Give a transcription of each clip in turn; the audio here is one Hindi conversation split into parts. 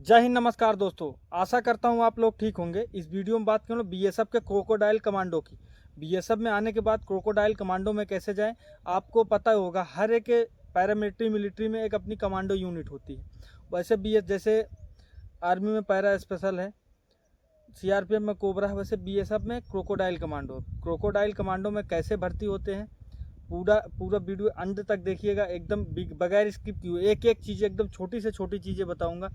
जय हिंद, नमस्कार दोस्तों। आशा करता हूँ आप लोग ठीक होंगे। इस वीडियो में बात करूँ बीएसएफ के क्रोकोडाइल कमांडो की। बीएसएफ में आने के बाद क्रोकोडाइल कमांडो में कैसे जाएं, आपको पता होगा। हर एक पैरामिलिट्री मिलिट्री में एक अपनी कमांडो यूनिट होती है। वैसे बीएस जैसे आर्मी में पैरा स्पेशल है, सीआरपीएफ में कोबरा है, वैसे बीएसएफ में क्रोकोडाइल कमांडो। क्रोकोडाइल कमांडो में कैसे भर्ती होते हैं, पूरा पूरा वीडियो अंत तक देखिएगा, एकदम बगैर स्किप किए। एक एक चीज़, एकदम छोटी से छोटी चीज़ें बताऊंगा।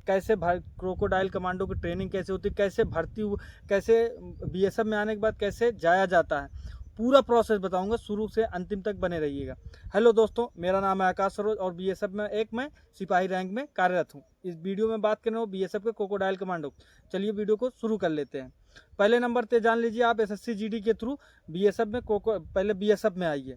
कैसे क्रोकोडाइल कमांडो की ट्रेनिंग कैसे होती है, कैसे भर्ती कैसे बीएसएफ में आने के बाद कैसे जाया जाता है, पूरा प्रोसेस बताऊंगा। शुरू से अंतिम तक बने रहिएगा। हेलो दोस्तों, मेरा नाम है आकाश सरोज और बीएसएफ में मैं सिपाही रैंक में कार्यरत हूँ। इस वीडियो में बात कर रहे हो बीएसएफ के क्रोकोडाइल कमांडो। चलिए वीडियो को शुरू कर लेते हैं। पहले नंबर पे जान लीजिए आप एसएससी जीडी के थ्रू बीएसएफ में पहले बीएसएफ में आइए।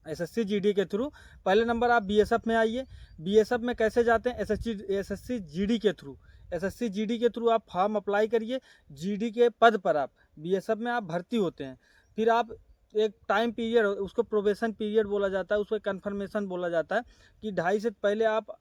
एसएससी जीडी के थ्रू पहले नंबर आप बीएसएफ में आइए। बीएसएफ में कैसे जाते हैं, एसएससी जीडी के थ्रू। एसएससी जीडी के थ्रू आप फॉर्म अप्लाई करिए। जीडी के पद पर आप बीएसएफ में आप भर्ती होते हैं। फिर आप एक टाइम पीरियड, उसको प्रोबेशन पीरियड बोला जाता है, उसको कन्फर्मेशन बोला जाता है कि 2.5 से पहले आप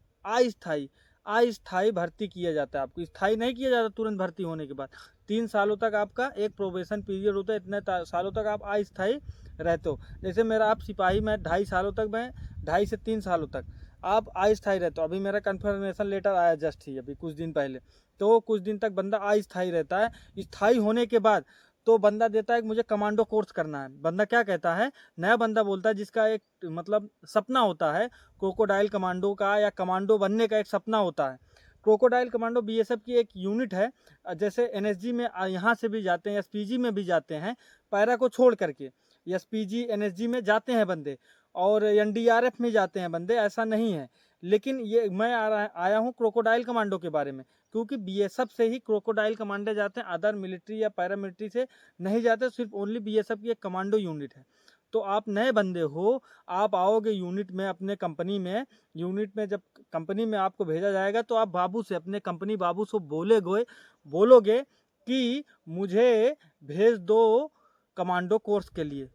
अस्थाई भर्ती किया जाता है। आपको स्थायी नहीं किया जाता तुरंत भर्ती होने के बाद। 3 सालों तक आपका एक प्रोबेशन पीरियड होता है। इतने सालों तक आप अस्थाई रहते हो। जैसे मेरा आप सिपाही में 2.5 सालों तक, मैं 2.5 से 3 सालों तक आप अस्थाई रहते हो। अभी मेरा कन्फर्मेशन लेटर आया जस्ट ही अभी कुछ दिन पहले, तो कुछ दिन तक बंदा अस्थाई रहता है। स्थायी होने के बाद तो बंदा देता है कि मुझे कमांडो कोर्स करना है। बंदा क्या कहता है, नया बंदा बोलता है जिसका एक मतलब सपना होता है क्रोकोडाइल कमांडो का, या कमांडो बनने का एक सपना होता है। क्रोकोडाइल कमांडो बीएसएफ की एक यूनिट है। जैसे एनएसजी में यहाँ से भी जाते हैं, एसपीजी में भी जाते हैं, पैरा को छोड़ करके एसपीजी एनएसजी में जाते हैं बंदे, और एनडीआरएफ में जाते हैं बंदे, ऐसा नहीं है। लेकिन ये मैं आया हूँ क्रोकोडाइल कमांडो के बारे में, क्योंकि बीएसएफ से ही क्रोकोडाइल कमांडो जाते हैं। अदर मिलिट्री या पैरामिलिट्री से नहीं जाते, सिर्फ ओनली बीएसएफ की एक कमांडो यूनिट है। तो आप नए बंदे हो, आप आओगे यूनिट में, अपने कंपनी में। यूनिट में जब कंपनी में आपको भेजा जाएगा तो आप बाबू से, अपने कंपनी बाबू से बोलोगे कि मुझे भेज दो कमांडो कोर्स के लिए।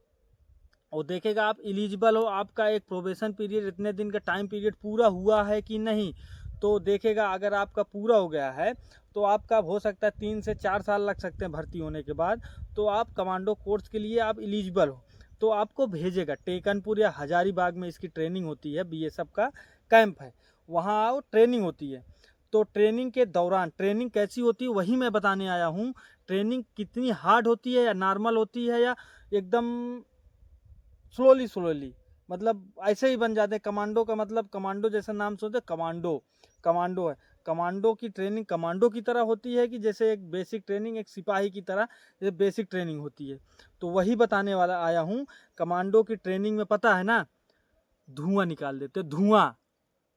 और देखेगा आप एलिजिबल हो, आपका एक प्रोबेशन पीरियड, इतने दिन का टाइम पीरियड पूरा हुआ है कि नहीं। तो देखेगा अगर आपका पूरा हो गया है तो आपका हो सकता है 3 से 4 साल लग सकते हैं भर्ती होने के बाद। तो आप कमांडो कोर्स के लिए आप एलिजिबल हो, तो आपको भेजेगा टेकनपुर या हजारीबाग में। इसकी ट्रेनिंग होती है, बीएसएफ का कैंप है, वहाँ आओ, ट्रेनिंग होती है। तो ट्रेनिंग के दौरान ट्रेनिंग कैसी होती है वही मैं बताने आया हूँ। ट्रेनिंग कितनी हार्ड होती है, या नॉर्मल होती है, या एकदम स्लोली, मतलब ऐसे ही बन जाते हैं। कमांडो का मतलब, कमांडो जैसा नाम सोचते, कमांडो है। कमांडो की ट्रेनिंग कमांडो की तरह होती है कि जैसे एक बेसिक ट्रेनिंग एक सिपाही की तरह जैसे बेसिक ट्रेनिंग होती है, तो वही बताने वाला आया हूँ। कमांडो की ट्रेनिंग में पता है ना, धुआं निकाल देते,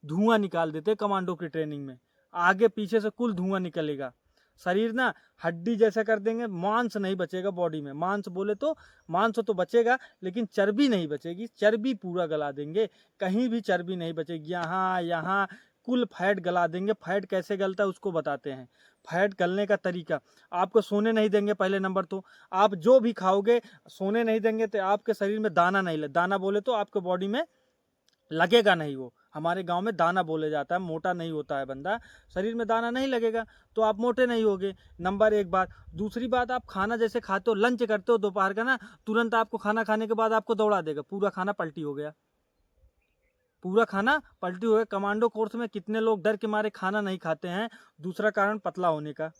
धुआं निकाल देते कमांडो की ट्रेनिंग में। आगे पीछे से कुल धुआं निकलेगा। शरीर ना हड्डी जैसा कर देंगे, मांस नहीं बचेगा बॉडी में। मांस बोले तो मांस तो बचेगा, लेकिन चर्बी नहीं बचेगी। चर्बी पूरा गला देंगे, कहीं भी चर्बी नहीं बचेगी। यहाँ कुल फैट गला देंगे। फैट कैसे गलता है उसको बताते हैं। फैट गलने का तरीका, आपको सोने नहीं देंगे। पहले नंबर तो आप जो भी खाओगे, सोने नहीं देंगे तो आपके शरीर में दाना नहीं लगे। दाना बोले तो आपके बॉडी में लगेगा नहीं। वो हमारे गांव में दाना बोले जाता है। मोटा नहीं होता है बंदा, शरीर में दाना नहीं लगेगा तो आप मोटे नहीं होगे। नंबर एक बात। दूसरी बात, आप खाना जैसे खाते हो, लंच करते हो दोपहर का ना, तुरंत आपको खाना खाने के बाद आपको दौड़ा देगा, पूरा खाना पलटी हो गया, पूरा खाना पलटी हो गया। कमांडो कोर्स में कितने लोग डर के मारे खाना नहीं खाते हैं। दूसरा कारण पतला होने का,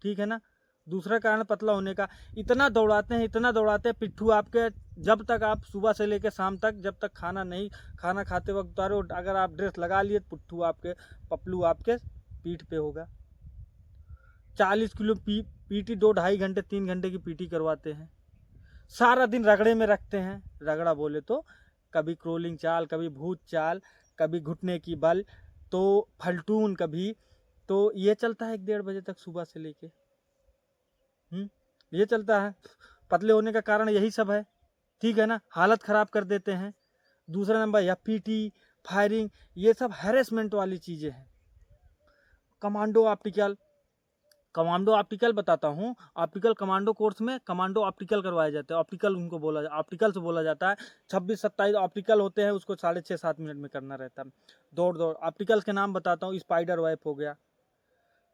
ठीक है ना, दूसरा कारण पतला होने का। इतना दौड़ाते हैं, इतना दौड़ाते हैं, पिट्ठू आपके, जब तक आप सुबह से लेकर शाम तक, जब तक खाना खाते वक्त उतारो, अगर आप ड्रेस लगा लिए, पिट्ठू आपके, पपलू आपके पीठ पे होगा। 40 किलो पीटी 2-2.5 घंटे 3 घंटे की पीटी करवाते हैं। सारा दिन रगड़े में रखते हैं। रगड़ा बोले तो कभी क्रोलिंग चाल, कभी भूत चाल, कभी घुटने की बल, तो फलटून कभी। तो ये चलता है 1-1:30 बजे तक सुबह से लेके। ये चलता है। पतले होने का कारण यही सब है, ठीक है ना, हालत खराब कर देते हैं। दूसरा नंबर या पीटी, फायरिंग, ये सब हैरेसमेंट वाली चीजें हैं। कमांडो ऑप्टिकल बताता हूँ। ऑप्टिकल कमांडो कोर्स में कमांडो ऑप्टिकल करवाए जाते हैं। ऑप्टिकल उनको ऑप्टिकल से बोला जाता है। 26-27 ऑप्टिकल होते हैं, उसको 6.5-7 मिनट में करना रहता है। दौड़ ऑप्टिकल के नाम बताता हूँ। स्पाइडर वेब हो गया,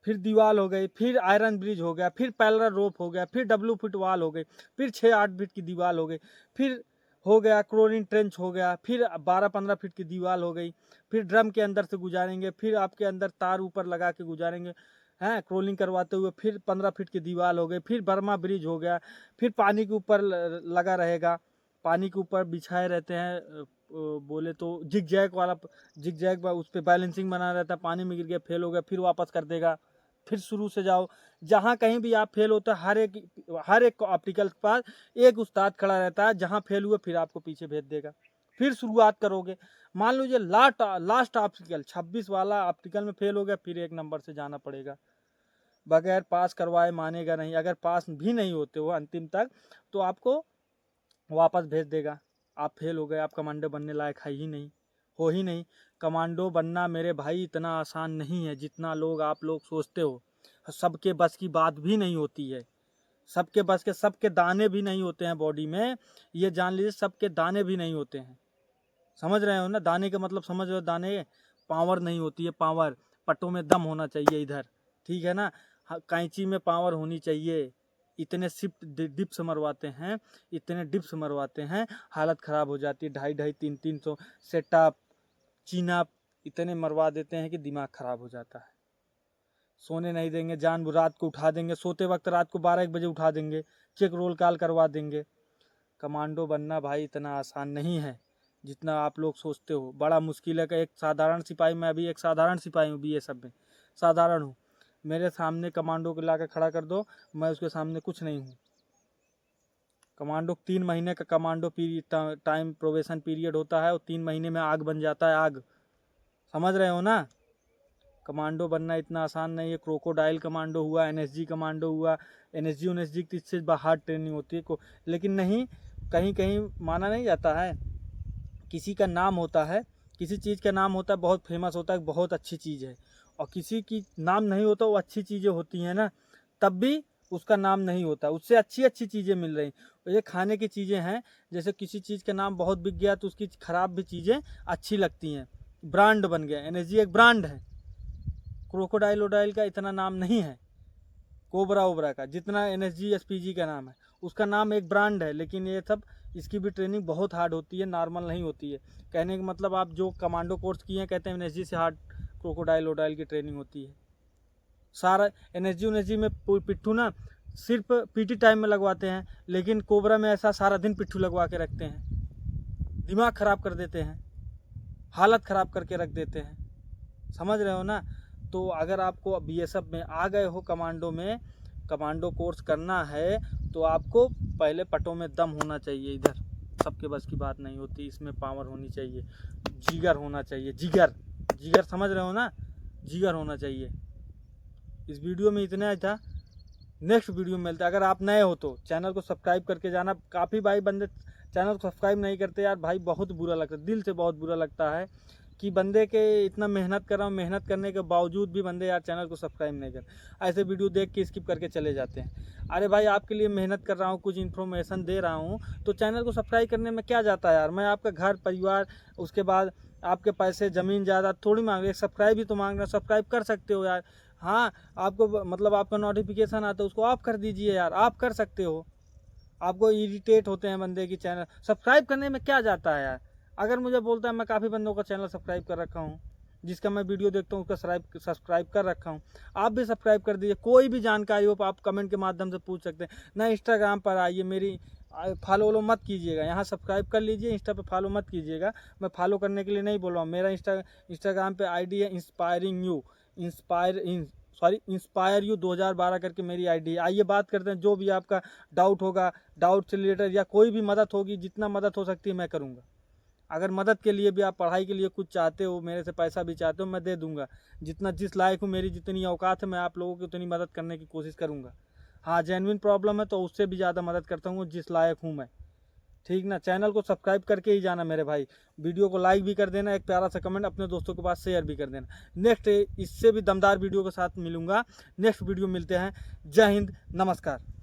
फिर दीवार हो गई, फिर आयरन ब्रिज हो गया, फिर पैरेलल रोप हो गया, फिर W फीट वाल हो गई, फिर 6-8 फीट की दीवार हो गई, फिर हो गया क्लोरीन ट्रेंच हो गया, फिर 12-15 फीट की दीवार हो गई, फिर ड्रम के अंदर से गुजारेंगे, फिर आपके अंदर तार ऊपर लगा के गुजारेंगे हैं क्रोलिंग करवाते हुए, फिर 15 फीट की दीवार हो गई, फिर बर्मा ब्रिज हो गया, फिर पानी के ऊपर लगा रहेगा, पानी के ऊपर बिछाए रहते हैं बोले तो जिग जैग उस पर बैलेंसिंग बना रहता है, पानी में गिर गया फेल हो गया फिर वापस कर देगा, फिर शुरू से जाओ। जहाँ कहीं भी आप फेल होते हैं हर एक ऑप्टिकल के पास एक उस्ताद खड़ा रहता है, जहाँ फेल हुए फिर आपको पीछे भेज देगा, फिर शुरुआत करोगे। मान लीजिए लास्ट ऑप्टिकल 26 वाला ऑप्टिकल में फेल हो गया, फिर 1 नंबर से जाना पड़ेगा, बगैर पास करवाए मानेगा नहीं। अगर पास भी नहीं होते हो अंतिम तक तो आपको वापस भेज देगा, आप फेल हो गए, आप कमांडो बनने लायक है ही नहीं, हो ही नहीं। कमांडो बनना मेरे भाई इतना आसान नहीं है जितना आप लोग सोचते हो। सबके बस की बात भी नहीं होती है, सबके बस के सबके दाने भी नहीं होते हैं बॉडी में, ये जान लीजिए सबके दाने भी नहीं होते हैं। समझ रहे हो ना, दाने का मतलब समझ रहे हो, दाने पावर नहीं होती है, पावर पट्टों में दम होना चाहिए इधर, ठीक है ना। कैंची में पावर होनी चाहिए। इतने डिप्स मरवाते हैं, इतने डिप्स मरवाते हैं, हालत ख़राब हो जाती है। 250, 300 सेटअप चीनअप इतने मरवा देते हैं कि दिमाग ख़राब हो जाता है। सोने नहीं देंगे, रात को उठा देंगे, सोते वक्त रात को 12-1 बजे उठा देंगे, चेक रोल कॉल करवा देंगे। कमांडो बनना भाई इतना आसान नहीं है जितना आप लोग सोचते हो, बड़ा मुश्किल है। कि एक साधारण सिपाही, मैं अभी एक साधारण सिपाही हूँ, BSF में साधारण हूँ, मेरे सामने कमांडो को ला कर खड़ा कर दो, मैं उसके सामने कुछ नहीं हूँ। कमांडो 3 महीने का commando period time probation period होता है, और 3 महीने में आग बन जाता है, आग। समझ रहे हो ना, कमांडो बनना इतना आसान नहीं है। क्रोकोडाइल कमांडो हुआ, NSG कमांडो हुआ, NSG की इससे बाहर ट्रेनिंग होती है लेकिन नहीं, कहीं कहीं माना नहीं जाता है। किसी का नाम होता है, किसी चीज़ का नाम होता है, बहुत फेमस होता है, बहुत अच्छी चीज़ है, और किसी की नाम नहीं होता, वो अच्छी चीज़ें होती हैं ना, तब भी उसका नाम नहीं होता, उससे अच्छी अच्छी चीज़ें मिल रही। ये खाने की चीज़ें हैं, जैसे किसी चीज़ का नाम बहुत बिक गया तो उसकी ख़राब भी चीज़ें अच्छी लगती हैं, ब्रांड बन गया। NSG एक ब्रांड है, क्रोकोडाइल ओडाइल का इतना नाम नहीं है, कोबरा ओबरा का जितना NSG SPG का नाम है, उसका नाम एक ब्रांड है। लेकिन ये सब, इसकी भी ट्रेनिंग बहुत हार्ड होती है, नॉर्मल नहीं होती है। कहने का मतलब, आप जो कमांडो कोर्स किए हैं कहते हैं NSG से हार्ड क्रोकोडाइल ओडाइल की ट्रेनिंग होती है। सारा NSG में पिट्ठू ना सिर्फ PT टाइम में लगवाते हैं, लेकिन कोबरा में ऐसा सारा दिन पिट्ठू लगवा के रखते हैं, दिमाग ख़राब कर देते हैं, हालत ख़राब करके रख देते हैं। समझ रहे हो ना। तो अगर आपको BSF में आ गए हो, कमांडो में कमांडो कोर्स करना है, तो आपको पहले पटों में दम होना चाहिए। इधर सबके बस की बात नहीं होती, इसमें पावर होनी चाहिए, जिगर होना चाहिए, जिगर समझ रहे हो ना, जिगर होना चाहिए। इस वीडियो में इतना ही था, नेक्स्ट वीडियो में मिलता है। अगर आप नए हो तो चैनल को सब्सक्राइब करके जाना। काफ़ी भाई बंदे चैनल को सब्सक्राइब नहीं करते यार, भाई बहुत बुरा लगता है, दिल से बहुत बुरा लगता है कि बंदे के इतना मेहनत कर रहा हूँ, मेहनत करने के बावजूद भी बंदे यार चैनल को सब्सक्राइब नहीं कर, ऐसे वीडियो देख के स्किप करके चले जाते हैं। अरे भाई, आपके लिए मेहनत कर रहा हूँ, कुछ इन्फॉर्मेशन दे रहा हूँ, तो चैनल को सब्सक्राइब करने में क्या जाता है यार। मैं आपका घर परिवार, उसके बाद आपके पैसे ज़मीन ज़्यादा थोड़ी मांग रहे, सब्सक्राइब ही तो मांग रहे, सब्सक्राइब कर सकते हो यार। हाँ, आपको मतलब आपका नोटिफिकेशन आता है, उसको ऑफ कर दीजिए यार, आप कर सकते हो। आपको इरिटेट होते हैं बंदे की चैनल सब्सक्राइब करने में क्या जाता है यार। अगर मुझे बोलता है, मैं काफ़ी बंदों का चैनल सब्सक्राइब कर रखा हूँ, जिसका मैं वीडियो देखता हूँ उसका सब्सक्राइब कर रखा हूँ। आप भी सब्सक्राइब कर दीजिए। कोई भी जानकारी हो आप कमेंट के माध्यम से पूछ सकते हैं ना। इंस्टाग्राम पर आइए, मेरी फॉलो मत कीजिएगा, यहाँ सब्सक्राइब कर लीजिए, इंस्टा पे फॉलो मत कीजिएगा। मैं फॉलो करने के लिए नहीं बोल रहा हूँ। मेरा इंस्टाग्राम पे ID है इंस्पायर यू 2012 करके मेरी ID है। आइए बात करते हैं, जो भी आपका डाउट होगा, डाउट से रिलेटेड या कोई भी मदद होगी, जितना मदद हो सकती है मैं करूँगा। अगर मदद के लिए भी आप पढ़ाई के लिए कुछ चाहते हो, मेरे से पैसा भी चाहते हो, मैं दे दूंगा। जितना जिस लायक हूँ, मेरी जितनी औकात है, मैं आप लोगों की उतनी मदद करने की कोशिश करूँगा। हाँ, जेन्युइन प्रॉब्लम है तो उससे भी ज़्यादा मदद करता हूँ जिस लायक हूँ मैं, ठीक ना। चैनल को सब्सक्राइब करके ही जाना मेरे भाई। वीडियो को लाइक भी कर देना, एक प्यारा सा कमेंट अपने दोस्तों के पास शेयर भी कर देना। नेक्स्ट इससे भी दमदार वीडियो के साथ मिलूंगा। नेक्स्ट वीडियो मिलते हैं। जय हिंद, नमस्कार।